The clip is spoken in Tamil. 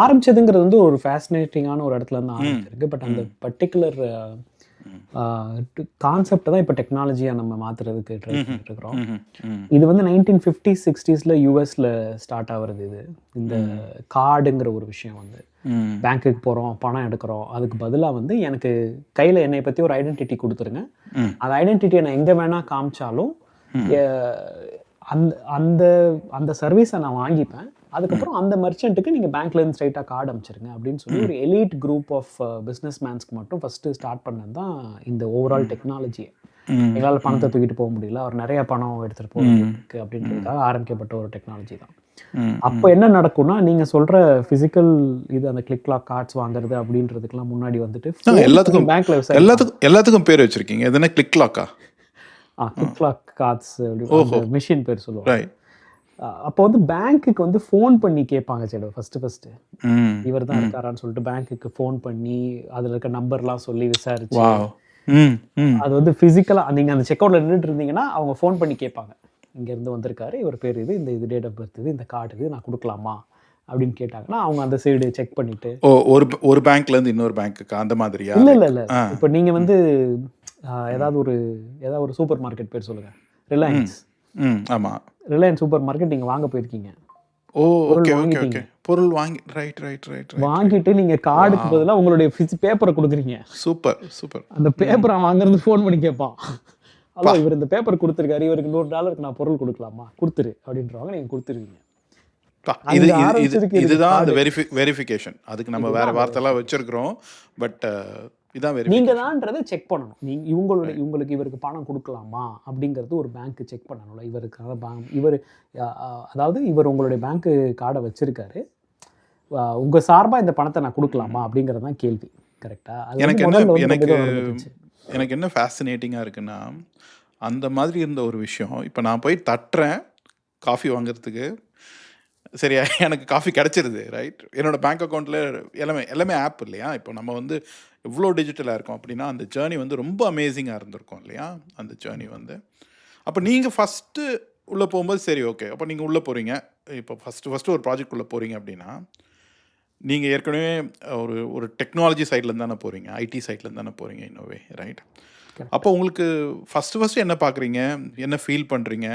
ஆரம்பிச்சதுங்கிறது வந்து ஒரு ஃபேசினேட்டிங்கான ஒரு இடத்துல இருந்து ம் ஆரம்பிச்சிருக்கு. பட் அந்த ம் பர்ட்டிகுலர் ம் கான்செப்ட்ட தான் இப்ப டெக்னாலஜியா நம்ம மாத்துறதுக்கு ட்ரை ம்ஹ்ம். பண்ணிட்டு இருக்கிறோம். ம்ஹ்ம். ம். இது வந்து 1950s, 60ஸ்ல யுஎஸ்ல ஸ்டார்ட் ஆகுறது இது. இந்த ம். கார்டுங்கிற ஒரு விஷயம் வந்து. ம். பேங்க்குக்கு போறோம், பணம் எடுக்கிறோம். அதுக்கு பதிலா வந்து எனக்கு கையில என்னைய பத்தி ஒரு ஐடென்டிட்டி குடுத்துருங்க. ம். அந்த ஐடென்டிட்டிய நான் எங்க வேணா காமிச்சாலும், ம். எ அந்த அந்த அந்த சர்வீஸ நான் வாங்கிப்பேன். ம். அதுக்கப்புறம் அந்த மெர்ச்சன்ட்டுக்கு நீங்க பேங்க்லேருந்து ஸ்ட்ரெயிட்டா கார்டு அனுப்பிச்சிருங்க அப்படின்னு சொல்லி ம். ஒரு எலீட் குரூப் ஆஃப் பிசினஸ் மேன்ஸ்க்கு மட்டும் ஃபர்ஸ்ட்டு ஸ்டார்ட் பண்ணது தான் இந்த ஓவரால் ம். டெக்னாலஜியே. ம். எங்களால பணத்த ம். தூக்கிட்டு போக முடியல. அவர் நெறைய பணம் எடுத்துட்டு போக ம். வேண்டியது இருக்கு ம். அப்படின்றதுக்காக ஆரம்பிக்கப்பட்ட ஒரு டெக்னாலஜி தான். ம். அப்ப ம். என்ன நடக்கும்னா, நீங்க சொல்ற பிசிக்கல் இது அந்த கிளிக் லாக் கார்ட்ஸ் வாங்குறது அப்படின்றதுக்கெல்லாம் முன்னாடி வந்துட்டு ஃபோன் பண்ணி எல்லாத்துக்கும் பேங்க்ல விசாரிப்பாங்க. எல்லாத்துக்கும் எல்லாத்துக்கும் பேர் வச்சிருக்கீங்க. இது என்ன கிளிக் லாக்கா? கிளிக் லாக் கார்ட்ஸ் அப்படி அந்த ஓஹோ! மெஷின் பேர் சொல்லுவாங்க. ரைட். அப்போ வந்து பேங்க்குக்கு வந்து ஃபோன் பண்ணி கேட்பாங்க ஃபர்ஸ்ட்டு. ம். இவர் தான் ம். இருக்காரான்னு சொல்லிட்டு பேங்க்குக்கு ஃபோன் பண்ணி, அதுல இருக்க நம்பர்லாம் சொல்லி விசாரிச்சு, வாவ்! ம். ம். அது வந்து பிசிக்கலா நீங்க அந்த செக் அவுட்ல நின்னுட்டு இருந்தீங்கன்னா, அவங்க ஃபோன் பண்ணி கேட்பாங்க. இங்க இருந்து வந்திருக்காரு. இவர் பேர் இது. இது டேட் ஆஃப் பர்த் இது. இந்த கார்டு இது. நான் குடுக்கலாமா? அப்படின்னு கேட்டாங்கன்னா, அவங்க அந்த சைடு செக் பண்ணிட்டு ஓ! ஒரு பேங்க்லேருந்து இன்னொரு பேங்க்குக்கா அந்த மாதிரியா? இல்ல, இல்ல, லைக் இல்ல. ஆ. இப்ப நீங்க ம். வந்து ம். ஏதாவது ஒரு சூப்பர் மார்க்கெட் பேர் சொல்லுங்க. ம். ரிலையன்ஸ். ம். ஆமா. ரிலையன்ஸ் சூப்பர் மார்க்கெட் நீங்க வாங்க போயிருக்கீங்க. ஓ! பொருள் ஓகே, ஓகே, வாங்கிட்டீங்க. ஓகே. பொருள் வாங்கி right, right, right, right, right. வாங்கிட்டு நீங்க கார்டுக்கு வாவ்! பதிலா உங்களுடைய பேப்பர குடுக்குறீங்க. Super, super. அந்த ம். பேப்பர் அவன் அங்கருந்து ஃபோன் பண்ணி கேட்பான். ஹலோ அப்பா! இவர் இந்த பேப்பர் குடுத்துருக்காரு. இவருக்கு $100 நான் பொருள் குடுக்கலாமா? குடுத்துரு அப்படின்றவாங்க. நீங்க குடுத்துருவீங்க. அப்பா! இது அங்க இது இது ஆரம்பிச்சதுக்கு இதுக்கு இதுதான் அந்த கார்டு. வெரிஃபிகேஷன். அதுக்கு நம்ம வேற இதுதான் அந்த வார்த்தைலாம் வெரிஃபிகேஷன். வச்சிருக்கிறோம். பட் இதான் நீங்க வெரிஃபிகேஷன். தான்றத செக் பண்ணணும். ரைட். இவங்களுக்கு இவருக்கு பணம் குடுக்கலாமா? அப்படிங்கிறது ஒரு பேங்க் செக் பண்ணணும்ல. இவருக்கான இவரு அ அ அதாவது இவர் உங்களுடைய பேங்க் கார்ட வச்சிருக்காரு. உங்க சார்பா இந்த பணத்த நான் குடுக்கலாமா? ம். அப்படிங்கிறது தான் கேள்வி. கரெக்ட்டா? அது வந்து எனக்கு என்ன முதல்ல வந்து 2 எனக்கு விதம் நடந்துட்டுருந்துச்சு. எனக்கு என்ன ஃபேசினேட்டிங்கா இருக்குன்னா, அந்த மாதிரி இருந்த ஒரு விஷயம், இப்ப நான் போய் தட்டுறேன் காஃபி வாங்குறதுக்கு. சரியா எனக்கு காஃபி கிடைச்சிருது ரைட். என்னோட பேங்க் அக்கவுண்ட்ல எல்லாமே எல்லாமே ஆப் இல்லையா? இப்போ நம்ம வந்து எவ்வளோ டிஜிட்டலா இருக்கோம் அப்படின்னா, அந்த ஜர்னி வந்து ரொம்ப அமேசிங்கா இருந்திருக்கும் இல்லையா? அந்த ஜர்னி வந்து. அப்ப நீங்க ஃபர்ஸ்ட்டு உள்ள போம்போது சரி ஓகே. அப்ப நீங்க உள்ள போறீங்க. இப்போ ஃபர்ஸ்ட்டு ஒரு ப்ராஜெக்ட் உள்ள போறீங்க அப்படின்னா, நீங்க ஏற்கனவே ஒரு ஒரு டெக்னாலஜி சைட்லேருந்து தானே போறீங்க. ஐடி சைட்லேருந்து தானே போறீங்க இன் எ வே ரைட். கரெக்ட். அப்போ உங்களுக்கு ஃபர்ஸ்ட்டு என்ன பார்க்குறீங்க? என்ன ஃபீல் பண்றீங்க?